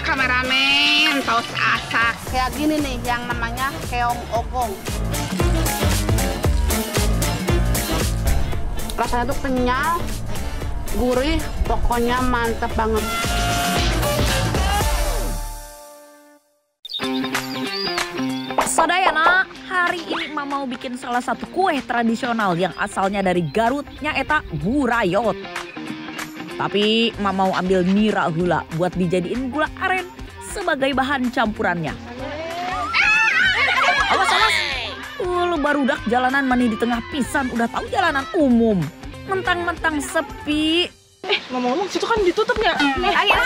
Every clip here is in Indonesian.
Kameramen, saus asak. Kayak gini nih yang namanya keong ogong. Rasanya tuh kenyal, gurih, pokoknya mantep banget. Sadayana, hari ini Emak mau bikin salah satu kue tradisional yang asalnya dari Garut, nyaeta burayot. Tapi Emak mau ambil nira heula buat dijadiin gula aren sebagai bahan campurannya. Awas, awas. Lu barudak jalanan mani di tengah pisan udah tahu jalanan umum. Mentang-mentang sepi. Ngomong-ngomong situ kan ditutupnya. Ayo.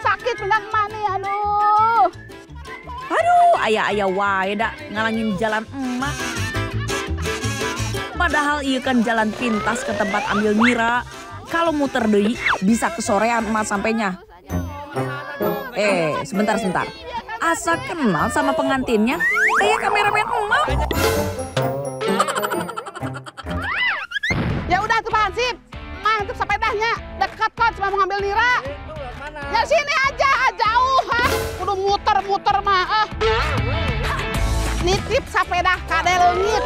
Sakit pinggang mana aduh. Aduh, ayah wae dak ngalangin jalan emak. Padahal iya kan jalan pintas ke tempat ambil nira. Kalau muter deui bisa kesorean emak sampainya. Sebentar. Asa kenal sama pengantinnya? Kayak kameramen emak. Ya udah tuh Hansip. Mantep sepedanya. Dekat kok cuma mau ngambil nira. Ya sini aja, jauh ha. Kudu muter-muter mah. Nitip sepeda kade leungit.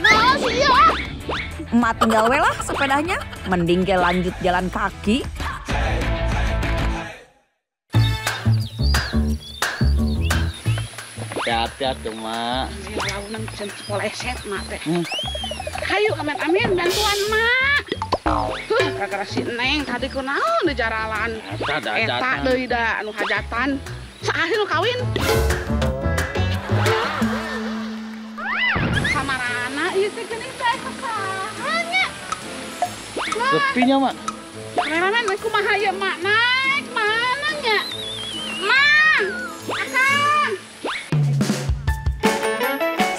Naon sih ieu ah. Emak tinggal we lah sepedanya. Mending ke lanjut jalan kaki. Hati-hati Mak. Launan pesen cipoleset mak teh. Hayu amin bantuan mak. Gara-gara si Neng tadi kunaon di jaralan. Eta deui da anu hajatan. Saahir nu kawin. Samarana ieu teh geuning bae kesahanya. Sepinya Mak. Kameramen kumaha ieu mak naik mana nya? Mang, Akang.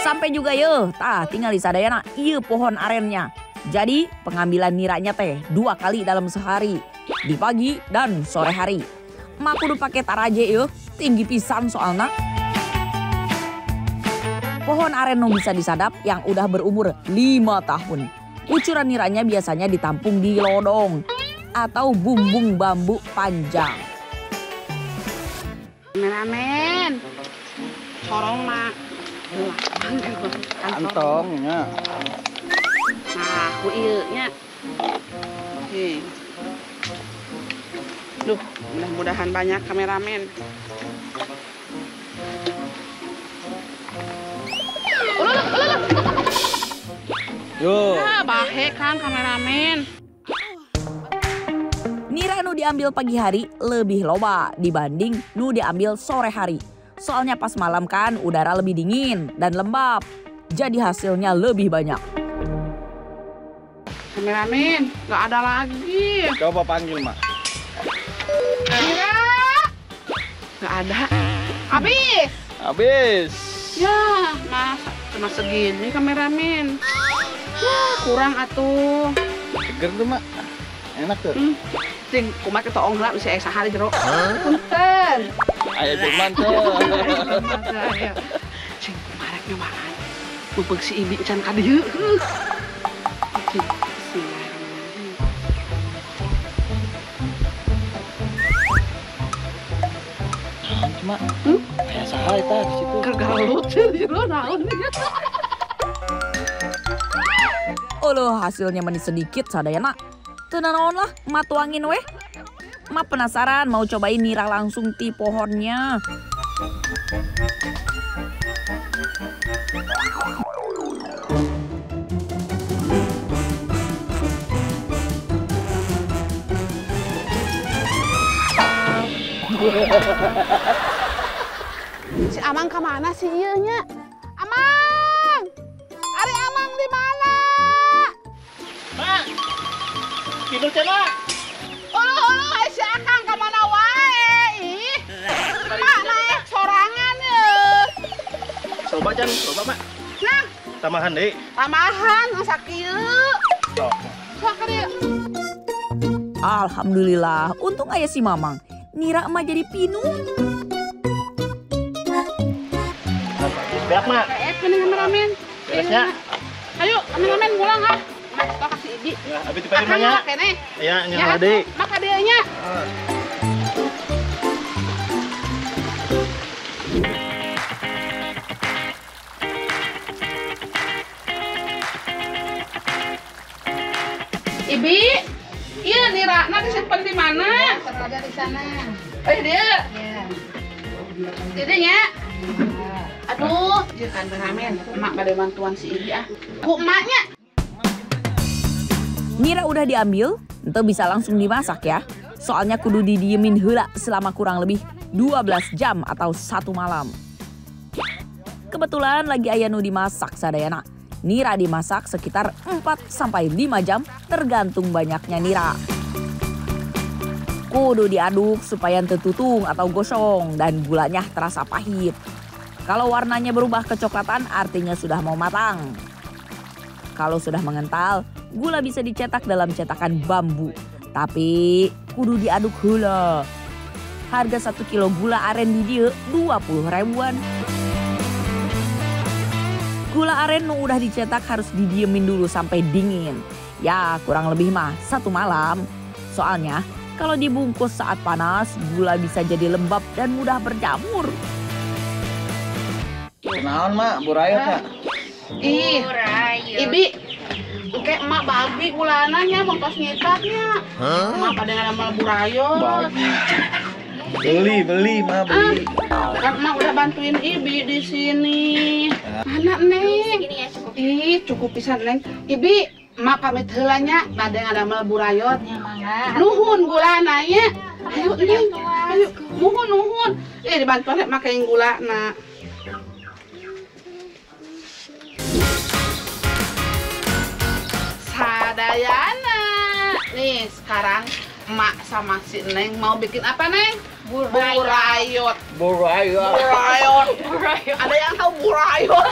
Sampai juga yeuh, tinggal di sadayana ieu pohon arennya. Jadi pengambilan niranya teh 2 kali dalam sehari, di pagi dan sore hari. Emak kudu pake taraje yeuh, tinggi pisan soalna. Pohon aren nu bisa disadap yang udah berumur 5 tahun. Kucuran niranya biasanya ditampung di lodong atau bumbung bambu panjang. Kameramen, sorong mak. Kantongnya. Nah, ku ieu nya. Duh, mudah-mudahan banyak kameramen. Yo. Ya, bahe kan kameramen. Nira nu diambil pagi hari lebih loba dibanding nu diambil sore hari. Soalnya pas malam kan udara lebih dingin dan lembab. Jadi hasilnya lebih banyak. Kameramen, nggak ada lagi. Coba panggil Mak. Nira, nggak ada. Habis. Ya, masa cuma segini kameramen. Ya, kurang atuh. Seger tuh Mak. Enak tuh. Ting, kumat ketoong heula bisa sahari jero. Punten. Ayo Firman tuh. Cing, marek nyobaan. Mumpung si Ibi can ka dieu. Cuma kayak saha eta di situ. Kergalut jero naon. Uluh hasilnya meni sedikit sadayana. Teu naon lah, emak tuangin weh. Emak penasaran mau cobain nira langsung ti pohonnya. Si Amang kemana sih ieu nya? Amang! Ari Amang di mana? Mak. mundur cenah. Uluh, si Akang ke mana wae? Ih. Mak naik sorangan ya. Coba Jan, coba Mak. Nah, Tamahan deui. tamahan sakieu. Sok. Sok dia. Alhamdulillah, untung aya si Mamang. Nira mah jadi pinu. Beak Mak. Ini kameramen. Beresnya. Ayo, kameramen pulang ah. Mas, tau kasih Ibi. Ya, abi dipakai nya. Kene. Ya, nya deui. Maka dianya. Ibi, iya Nira, nanti simpen di mana? Ada di sana. Dia. Ya. Tidaknya. Aduh, jangan kameramen. Emak pada bantuan si Ibi ah. Bu emaknya. Nira udah diambil, ente bisa langsung dimasak ya. Soalnya kudu didiemin heula selama kurang lebih 12 jam atau 1 malam. Kebetulan lagi aya nu dimasak sadayana. Nira dimasak sekitar 4-5 jam tergantung banyaknya nira. Kudu diaduk supaya ente tutung atau gosong dan gulanya terasa pahit. Kalau warnanya berubah kecoklatan artinya sudah mau matang. Kalau sudah mengental, gula bisa dicetak dalam cetakan bambu. Tapi kudu diaduk heula. Harga 1 kilo gula aren di dieu 20 ribuan. Gula aren nu udah dicetak harus didiemin dulu sampai dingin. Ya kurang lebih mah 1 malam. Soalnya kalau dibungkus saat panas, gula bisa jadi lembab dan mudah berjamur. Kenaon Mak, burayot ya. Ih, Ibi. Oke, emak babi bulananya mau tos nyetaknya. Emak pada nggak ada malah burayot. Beli Mak, beli. Kan emak udah bantuin Ibi di sini. Mana Neng? Ih, cukup pisan Neng. Ibi, emak pamit heulanya, pada nggak ada malah burayot. Nuhun gulana ya. Ayo Neng, ayo. Nuhun. Dibantuin emak kain gulana. Sadayana. Nih sekarang emak sama si Neng mau bikin apa Neng? Burayot. Ada yang tahu burayot?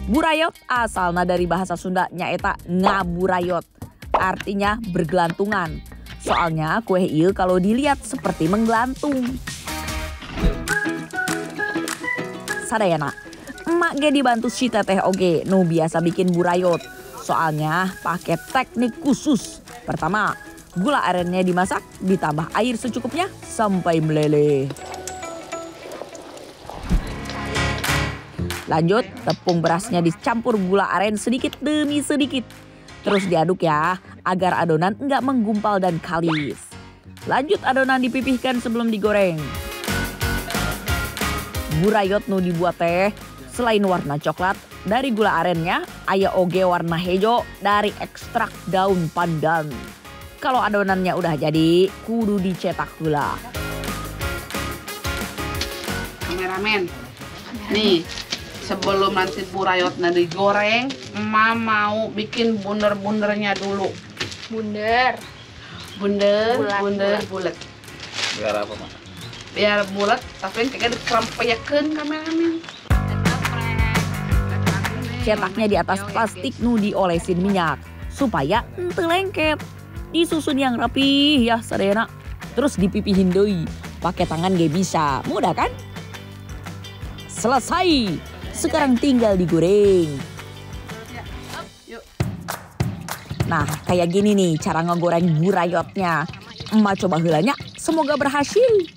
Burayot asalna dari bahasa Sunda nyaeta ngaburayot. Artinya bergelantungan. Soalnya kue ieu kalau dilihat seperti menggelantung. Sadayana, emak ge dibantu si teteh oge nu biasa bikin burayot. Soalnya pakai teknik khusus. Pertama, gula arennya dimasak ditambah air secukupnya sampai meleleh. Lanjut, tepung berasnya dicampur gula aren sedikit demi sedikit. Terus diaduk ya, agar adonan enggak menggumpal dan kalis. Lanjut adonan dipipihkan sebelum digoreng. Burayot nu dibuat teh, selain warna coklat, dari gula arennya, aya oge warna hejo dari ekstrak daun pandan. Kalau adonannya udah jadi, kudu dicetak gula. Kameramen, nih sebelum nanti burayotnya digoreng, emak mau bikin bunder-bundernya dulu. Bunder. Bunder. Biar apa Mak? Biar bulat, tapi kayaknya dikerempeyakeun kameramen. Cetaknya di atas plastik nu diolesin minyak supaya ente lengket. Disusun yang rapi ya sadayana. Terus dipipihin deui. Pakai tangan gak bisa. Mudah kan? Selesai. Sekarang tinggal digoreng. Nah, kayak gini nih cara ngegoreng burayotnya. Emak coba heulanya, semoga berhasil.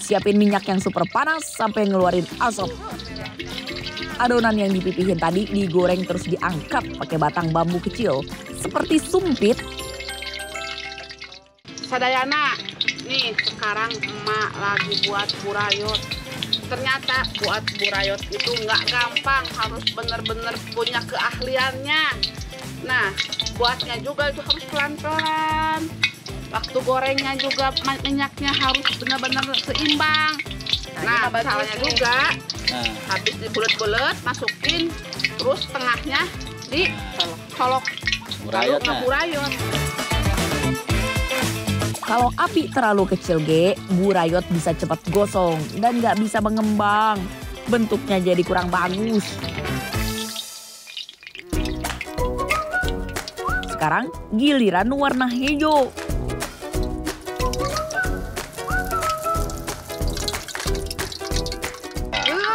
Siapin minyak yang super panas sampai ngeluarin asap. Adonan yang dipipihin tadi digoreng terus diangkat pakai batang bambu kecil seperti sumpit. Sadayana, nih sekarang emak lagi buat burayot. Ternyata buat burayot itu nggak gampang, harus bener-bener punya keahliannya. Nah, buatnya juga itu harus pelan-pelan. Waktu gorengnya juga minyaknya harus benar-benar seimbang. Nah, misalnya juga habis dibulet-bulet, masukin, terus tengahnya dicolok. Burayot Kalau burayot. Kalau api terlalu kecil burayot bisa cepat gosong dan nggak bisa mengembang. Bentuknya jadi kurang bagus. Sekarang giliran warna hijau.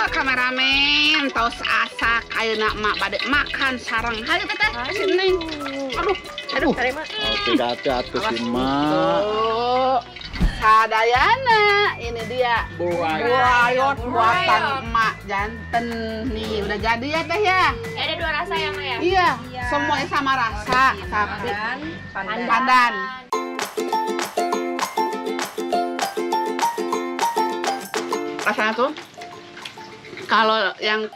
Kameramen, tos asak ayeuna mak bade makan sareng. Hayu teteh, sini. Aduh, cari mak. Hati-hati atuh si Mak. Sadayana, ini dia burayot buatan Burayot. emak janten. Nih, udah jadi ya teh ya? Ada 2 rasa ya, Mak ya? Iya, semuanya sama rasa, tapi pandan. Rasanya tuh, kalau yang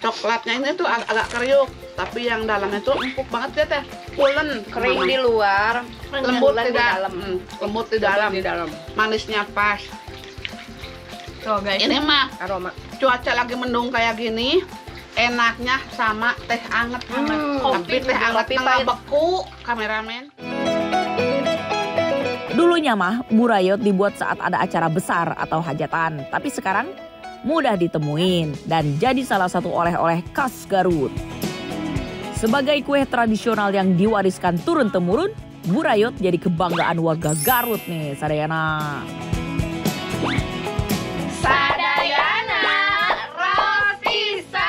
coklatnya ini tuh agak kriuk, tapi yang dalamnya tuh empuk banget ya teh. Pulen, Kering di luar, lembut bulan di dalam. Lembut di dalam. Manisnya pas. Tuh guys, Ini mah aroma. cuaca lagi mendung kayak gini, enaknya sama teh anget. Tapi teh anget kopi tengah pahit. beku, kameramen. Dulunya mah burayot dibuat saat ada acara besar atau hajatan. Tapi sekarang mudah ditemuin dan jadi salah satu oleh-oleh khas Garut. Sebagai kue tradisional yang diwariskan turun-temurun, burayot jadi kebanggaan warga Garut nih, sadayana. Sadayana rotisan.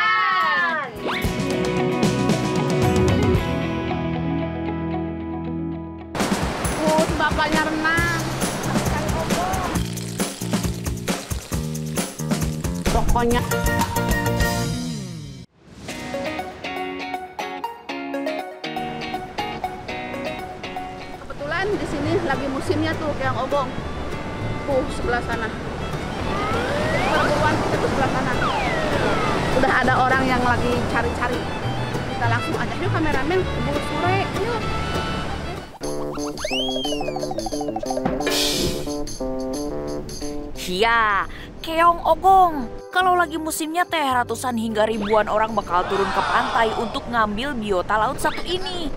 Bapaknya renang. Pokoknya kebetulan di sini lagi musimnya tuh keong obong. Sebelah sana. Perburuan kita tuh sebelah sana. Udah ada orang yang lagi cari-cari. Kita langsung aja yuk kameramen, keburu sore. Yuk. Ya, keong ogong. Kalau lagi musimnya teh ratusan hingga ribuan orang bakal turun ke pantai untuk ngambil biota laut satu ini.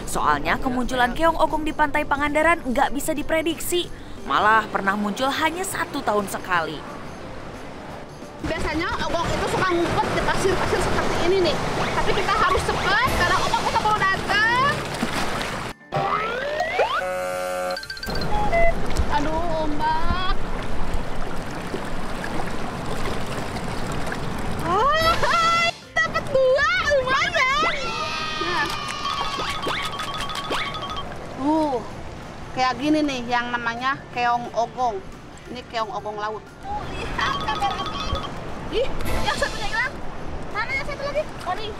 Soalnya kemunculan keong ogong di pantai Pangandaran nggak bisa diprediksi. Malah pernah muncul hanya 1 tahun sekali. Biasanya obong itu suka ngumpet di pasir-pasir seperti ini nih. Tapi kita harus cepat karena obong kita baru datang. Aduh, ombak. Hai, dapat 2, lumayan. Nah. Kayak gini nih yang namanya keong ogong. Ini keong ogong laut. Lihat kameramen. Ih, yang satunya hilang. Mana yang satu lagi? Oh nih.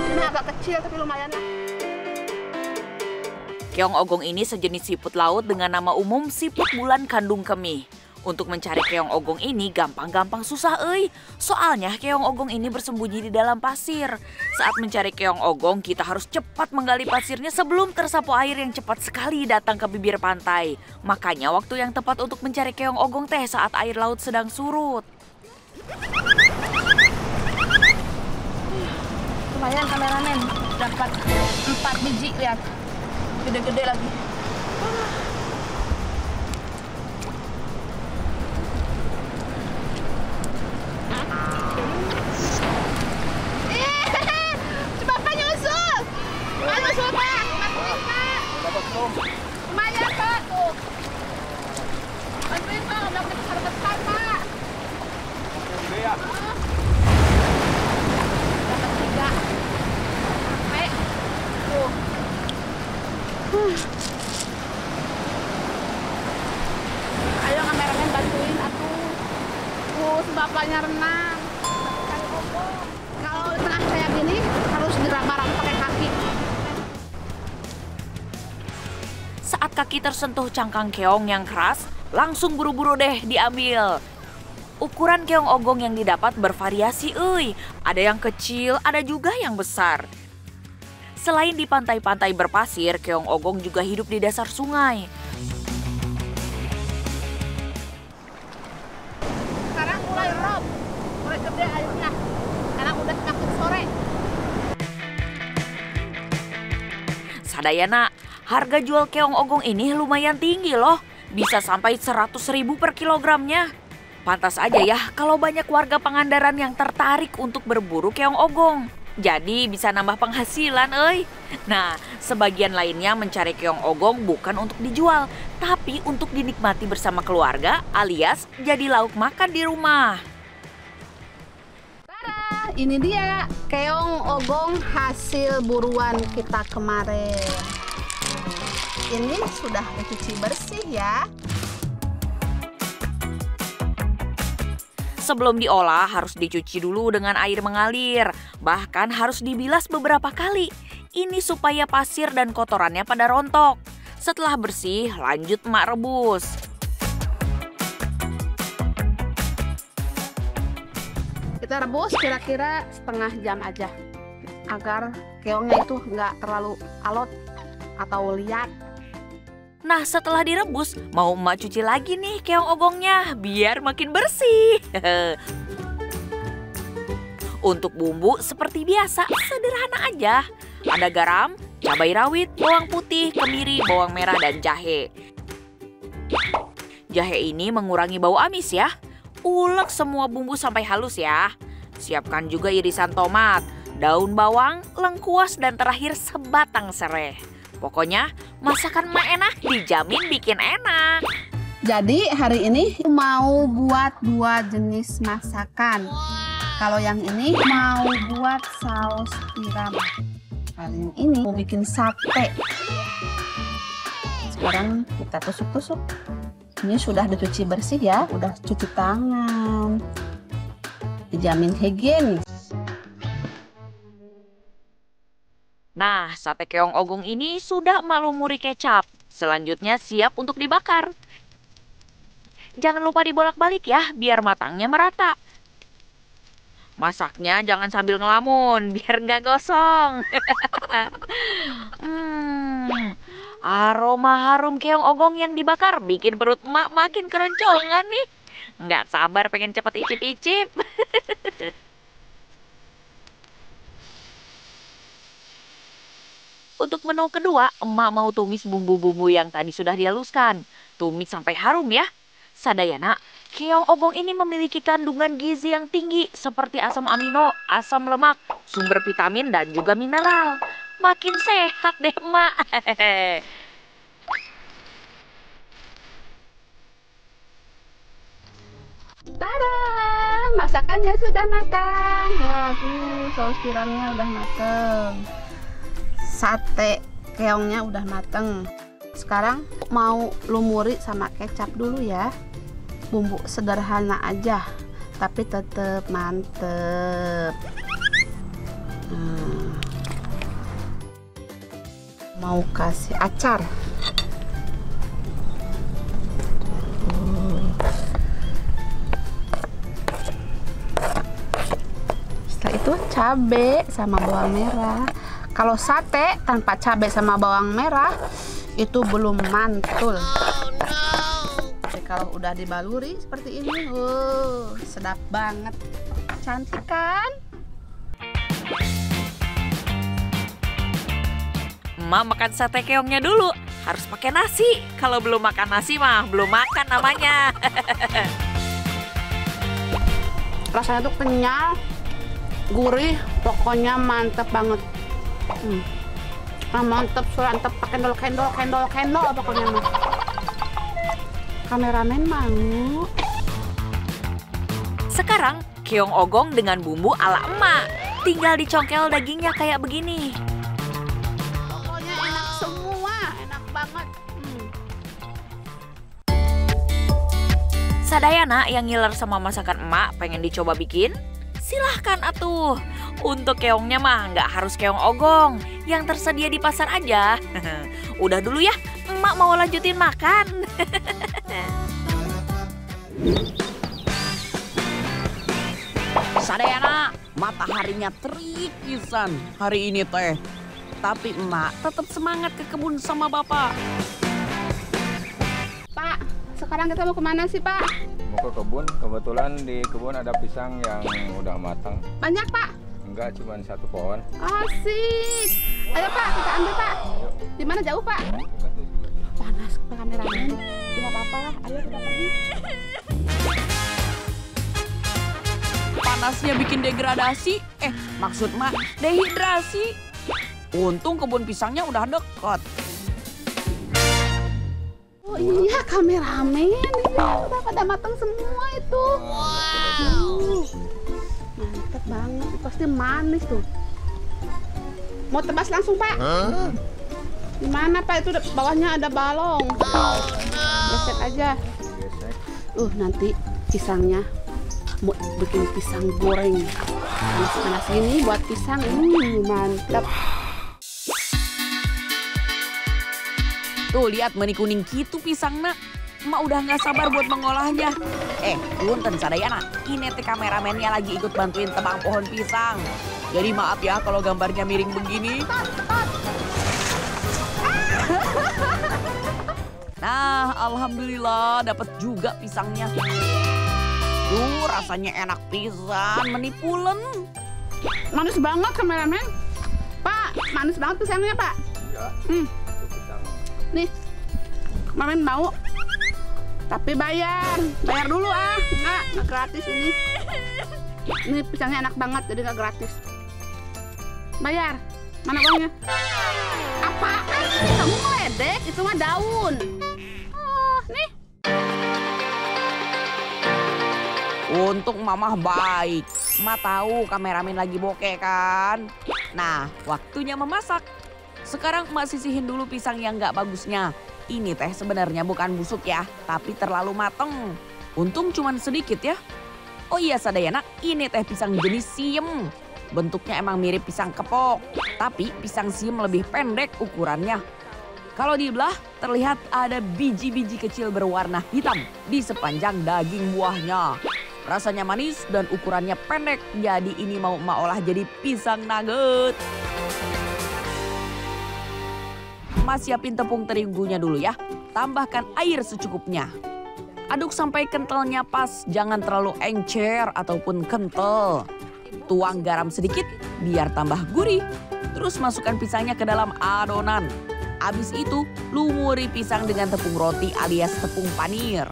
Ini agak kecil tapi lumayan lah. Keong ogong ini sejenis siput laut dengan nama umum siput bulan kandung kemih. Untuk mencari keong ogong ini gampang-gampang susah Soalnya keong ogong ini bersembunyi di dalam pasir. Saat mencari keong ogong kita harus cepat menggali pasirnya sebelum tersapu air yang cepat sekali datang ke bibir pantai. Makanya waktu yang tepat untuk mencari keong ogong teh saat air laut sedang surut. Lumayan kameramen, dapat 4 biji, lihat. Gede-gede lagi. Bapak nyusul. Pak nyusul, Pak. Bantuin, Pak. Lumayan, Pak. Tuh. Bantuin, Pak. Udah besar-besar, Pak. Dapat 3. Sampai. Tuh. Ayo kameramen bantuin atuh. Bapaknya renang. Kalau di tengah kayak gini harus diraba-raba pakai kaki. Saat kaki tersentuh cangkang keong yang keras, langsung buru-buru deh diambil. Ukuran keong ogong yang didapat bervariasi Ada yang kecil, ada juga yang besar. Selain di pantai-pantai berpasir, keong ogong juga hidup di dasar sungai. Sekarang mulai rob, mulai gede airnya. Karena udah semakin sore. Sadayana, harga jual keong ogong ini lumayan tinggi loh. Bisa sampai 100.000 per kilogramnya. Pantas aja ya kalau banyak warga Pangandaran yang tertarik untuk berburu keong ogong. Jadi bisa nambah penghasilan, euy. Nah, sebagian lainnya mencari keong ogong bukan untuk dijual, tapi untuk dinikmati bersama keluarga alias jadi lauk makan di rumah. Ini dia keong ogong hasil buruan kita kemarin. Ini sudah dicuci bersih ya. Sebelum diolah harus dicuci dulu dengan air mengalir. Bahkan harus dibilas beberapa kali. Ini supaya pasir dan kotorannya pada rontok. Setelah bersih, lanjut emak rebus. Kita rebus kira-kira setengah jam aja. Agar keongnya itu nggak terlalu alot atau liat. Nah, setelah direbus, mau emak cuci lagi nih keong ogongnya biar makin bersih. Untuk bumbu seperti biasa, sederhana aja. Ada garam, cabai rawit, bawang putih, kemiri, bawang merah, dan jahe. Jahe ini mengurangi bau amis ya. Ulek semua bumbu sampai halus ya. Siapkan juga irisan tomat, daun bawang, lengkuas, dan terakhir sebatang serai. Pokoknya masakan emak enak dijamin bikin enak. Jadi hari ini mau buat 2 jenis masakan. Kalau yang ini mau buat saus tiram. Kali ini mau bikin sate. Sekarang kita tusuk-tusuk. Ini sudah dicuci bersih ya, udah cuci tangan. Dijamin higienis. Nah, sate keong ogong ini sudah emak lumuri kecap. Selanjutnya siap untuk dibakar. Jangan lupa dibolak-balik ya, biar matangnya merata. Masaknya jangan sambil ngelamun, biar nggak gosong. Aroma harum keong ogong yang dibakar bikin perut emak makin keroncongan nih. Nggak sabar pengen cepet icip-icip. Untuk menu kedua, emak mau tumis bumbu-bumbu yang tadi sudah dihaluskan. Tumis sampai harum ya. Sadayana, keong ogong ini memiliki kandungan gizi yang tinggi seperti asam amino, asam lemak, sumber vitamin, dan juga mineral. Makin sehat deh emak. Tada! Masakannya sudah matang. Ya, saus tiramnya udah matang. Sate keongnya udah mateng. Sekarang mau lumuri sama kecap dulu ya. Bumbu sederhana aja, tapi tetap mantep. Mau kasih acar. Setelah itu cabai sama bawang merah. Kalau sate tanpa cabai sama bawang merah itu belum mantul. Tapi kalau udah dibaluri seperti ini, sedap banget. Cantik kan? Emak makan sate keongnya dulu. Harus pakai nasi. Kalau belum makan nasi mah belum makan namanya. Rasanya tuh kenyal, gurih, pokoknya mantep banget. Mantep, surantep, pakai kendol pokoknya mah. Kameramen mau. Sekarang keong ogong dengan bumbu ala emak. Tinggal dicongkel dagingnya kayak begini. Pokoknya enak semua, enak banget. Sadayana yang ngiler sama masakan emak pengen dicoba bikin? Silahkan atuh. Untuk keongnya mah nggak harus keong ogong. Yang tersedia di pasar aja. Udah dulu ya, emak mau lanjutin makan. Sadayana, mataharinya terik pisan hari ini teh. Tapi emak tetap semangat ke kebun sama bapak. Pak, sekarang kita mau kemana sih Pak? Mau ke kebun, kebetulan di kebun ada pisang yang udah matang. Banyak Pak? Enggak, cuma satu pohon. Asik. Ayo Pak, kita ambil Pak. Di mana jauh Pak? Panas kameramen. Tidak apa-apa lah. Ayo kita pergi. Panasnya bikin degradasi. Maksud mak dehidrasi. Untung kebun pisangnya udah deket. Oh iya kameramen. Ini udah pada matang semua itu. Mantap banget. Pasti manis tuh. Mau tebas langsung Pak? Di mana Pak? Itu bawahnya ada balong. Gesek aja. Nanti pisangnya mau bikin pisang goreng. Panas-panas ini buat pisang. Mantap. Tuh lihat meni kuning gitu pisangnya. Emak udah nggak sabar buat mengolahnya. Punten sadayana, ini teh kameramennya lagi ikut bantuin tebang pohon pisang. Jadi maaf ya kalau gambarnya miring begini. Nah, alhamdulillah dapat juga pisangnya. Tuh rasanya enak pisan, menipulen. Manis banget kameramen. Pak, manis banget pisangnya Pak. Iya. Nih, kameramen mau. Tapi bayar dulu nggak gratis ini. Ini pisangnya enak banget jadi nggak gratis. Bayar, mana uangnya? Apaan? Kamu meledek, itu mah daun. Nih. Untung mamah baik. Emak tahu kameramen lagi bokeh kan. Nah, waktunya memasak. Sekarang emak sisihin dulu pisang yang nggak bagusnya. Ini teh sebenarnya bukan busuk ya, tapi terlalu mateng. Untung cuman sedikit ya. Oh iya sadayana, ini teh pisang jenis siem. Bentuknya emang mirip pisang kepok, tapi pisang siem lebih pendek ukurannya. Kalau dibelah, terlihat ada biji-biji kecil berwarna hitam di sepanjang daging buahnya. Rasanya manis dan ukurannya pendek, jadi ini mau emak olah jadi pisang nugget. Mas siapin tepung terigunya dulu ya. Tambahkan air secukupnya. Aduk sampai kentalnya pas, jangan terlalu encer ataupun kental. Tuang garam sedikit biar tambah gurih. Terus masukkan pisangnya ke dalam adonan. Abis itu lumuri pisang dengan tepung roti alias tepung panir.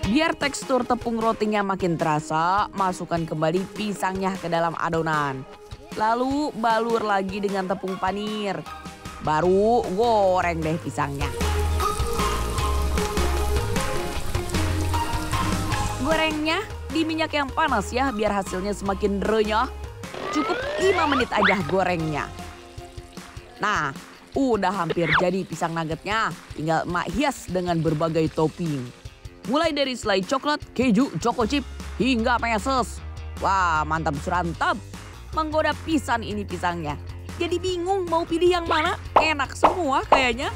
Biar tekstur tepung rotinya makin terasa, masukkan kembali pisangnya ke dalam adonan. Lalu balur lagi dengan tepung panir. Baru goreng deh pisangnya. Gorengnya di minyak yang panas ya biar hasilnya semakin renyah. Cukup 5 menit aja gorengnya. Nah, udah hampir jadi pisang nuggetnya. Tinggal emak hias dengan berbagai topping. Mulai dari selai coklat, keju, choco chip, hingga meses. Wah, mantap surantap. Menggoda pisan ini pisangnya. Jadi bingung mau pilih yang mana. Enak semua kayaknya.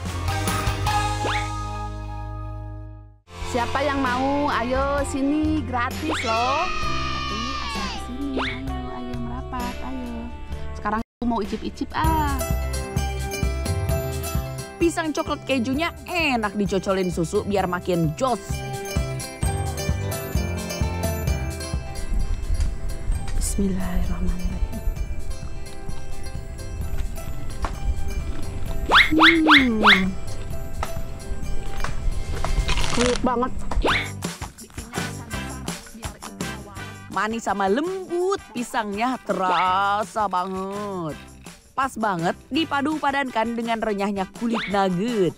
Siapa yang mau? Ayo sini gratis loh. Tapi asal kesini. Ayo merapat. Ayo. Sekarang aku mau icip-icip Pisang coklat kejunya enak dicocolin susu biar makin jos. Bismillahirrahmanirrahim. Kriuk banget. Manis sama lembut, pisangnya terasa banget. Pas banget dipadu padankan dengan renyahnya kulit nugget.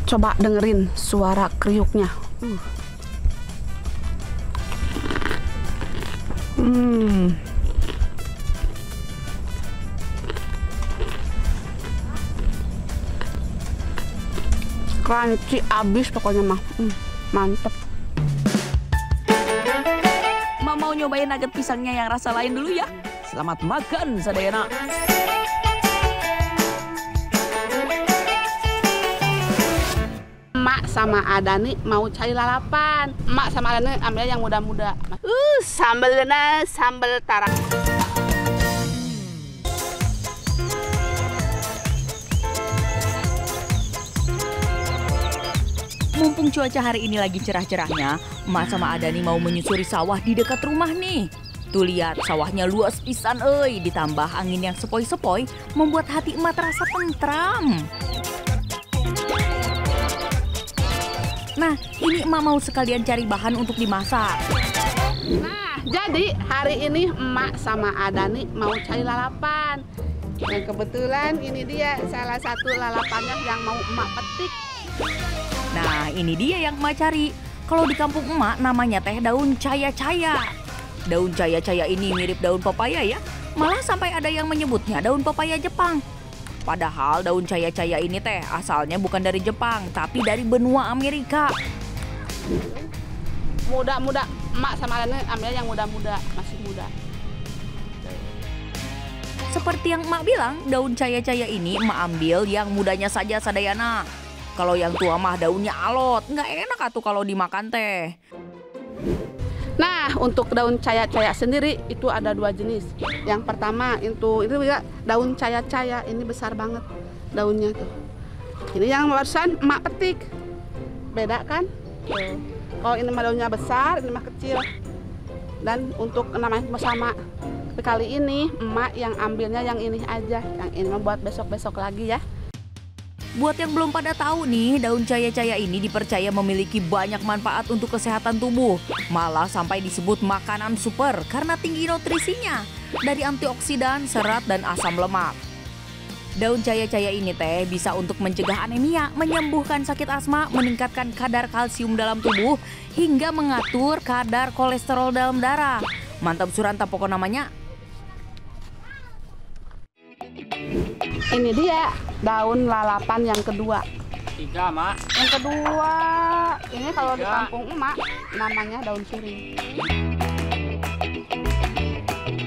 Coba dengerin suara kriuknya. Crunchy abis pokoknya mah. Mantep. Mau nyobain nugget pisangnya yang rasa lain dulu ya. Selamat makan sadayana. Emak sama Adani mau cari lalapan. Emak sama Adani ambil yang muda-muda. Sambelnya sambel tarak. Mumpung cuaca hari ini lagi cerah-cerahnya, emak sama Adani mau menyusuri sawah di dekat rumah nih. Tuh lihat, sawahnya luas pisan euy, ditambah angin yang sepoi-sepoi membuat hati emak terasa tentram. Nah, ini emak mau sekalian cari bahan untuk dimasak. Nah, jadi hari ini emak sama Adani mau cari lalapan. Dan kebetulan ini dia salah satu lalapannya yang mau emak petik. Nah, ini dia yang emak cari. Kalau di kampung emak namanya teh daun caya-caya. Daun caya-caya ini mirip daun pepaya ya. Malah sampai ada yang menyebutnya daun pepaya Jepang. Padahal daun caya-caya ini teh asalnya bukan dari Jepang, tapi dari benua Amerika. Muda-muda, emak sama Adani ambil yang muda-muda, masih muda. Seperti yang emak bilang, daun caya-caya ini emak ambil yang mudanya saja sadayana. Kalau yang tua mah daunnya alot, nggak enak atuh kalau dimakan teh. Nah, untuk daun caya-caya sendiri itu ada 2 jenis. Yang pertama itu ya daun caya-caya, ini besar banget daunnya tuh. Ini yang barusan emak petik. Beda kan? Tuh. Kalau ini mah daunnya besar, ini mah kecil. Dan untuk namanya sama. Tapi kali ini emak yang ambilnya yang ini aja. Yang ini mah buat besok-besok lagi ya. Buat yang belum pada tahu nih, daun caya-caya ini dipercaya memiliki banyak manfaat untuk kesehatan tubuh. Malah sampai disebut makanan super karena tinggi nutrisinya. Dari antioksidan, serat, dan asam lemak. Daun caya-caya ini teh bisa untuk mencegah anemia, menyembuhkan sakit asma, meningkatkan kadar kalsium dalam tubuh, hingga mengatur kadar kolesterol dalam darah. Mantap suranta pokok namanya. Ini dia daun lalapan yang kedua. 3, Mak. Yang kedua, ini kalau di kampung emak namanya daun suring.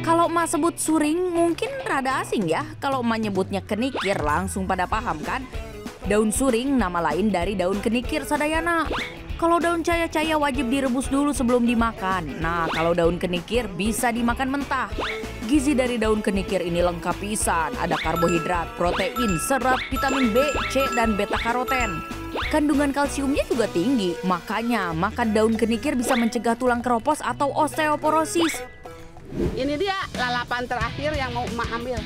Kalau emak sebut suring mungkin rada asing ya. Kalau emak nyebutnya kenikir langsung pada paham kan? Daun suring nama lain dari daun kenikir sadayana. Kalau daun caya-caya wajib direbus dulu sebelum dimakan. Nah, kalau daun kenikir bisa dimakan mentah. Gizi dari daun kenikir ini lengkap pisan. Ada karbohidrat, protein, serat, vitamin B, C, dan beta-karoten. Kandungan kalsiumnya juga tinggi. Makanya makan daun kenikir bisa mencegah tulang keropos atau osteoporosis. Ini dia lalapan terakhir yang mau emak ambil.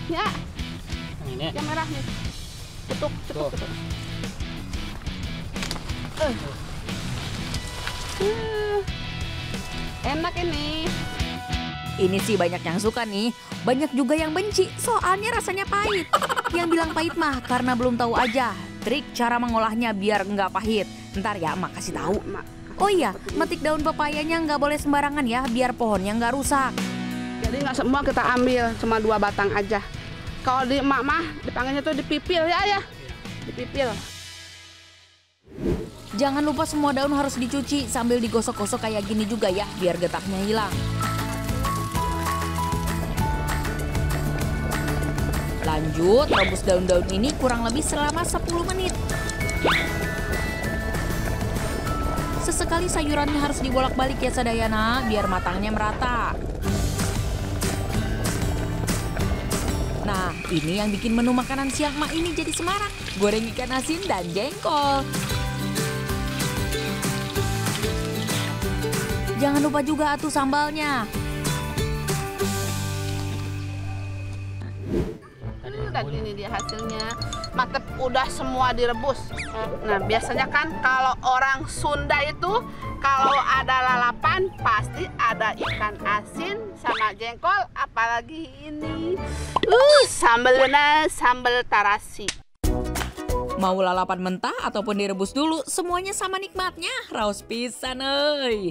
Ya, Ini. yang merah nih. Tutup. Enak ini. Ini sih banyak yang suka nih, banyak juga yang benci, soalnya rasanya pahit. Yang bilang pahit mah karena belum tahu aja trik cara mengolahnya biar nggak pahit. Ntar ya emak kasih tahu. Oh iya, metik daun pepayanya nggak boleh sembarangan ya, biar pohonnya nggak rusak. Jadi nggak semua kita ambil, cuma 2 batang aja. Kalau di emak mah dipanggilnya tuh dipipil ya. Dipipil. Jangan lupa semua daun harus dicuci sambil digosok-gosok kayak gini juga ya, biar getahnya hilang. Lanjut, rebus daun-daun ini kurang lebih selama 10 menit. Sesekali sayurannya harus dibolak-balik ya sadayana, biar matangnya merata. Nah, ini yang bikin menu makanan siang mak ini jadi semarak. Goreng ikan asin dan jengkol. Jangan lupa juga atuh sambalnya. Dan ini dia hasilnya. Mantep, udah semua direbus. Nah, biasanya kan kalau orang Sunda itu kalau ada lalapan pasti ada ikan asin sama jengkol, apalagi ini. Sambal tarasi. Mau lalapan mentah ataupun direbus dulu, semuanya sama nikmatnya. Raos pisan euy.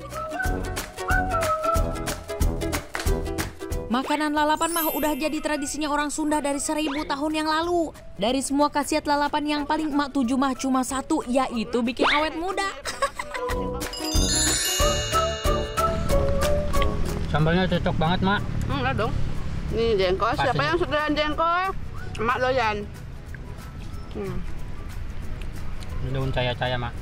Makanan lalapan mah udah jadi tradisinya orang Sunda dari 1000 tahun yang lalu. Dari semua khasiat lalapan yang paling emak tuju mah cuma satu, yaitu bikin awet muda. Sambalnya cocok banget, Mak. Enggak dong. Nih jengkol, siapa yang sudah jengkol? Emak doyan. Ini daun caya-caya, Mak.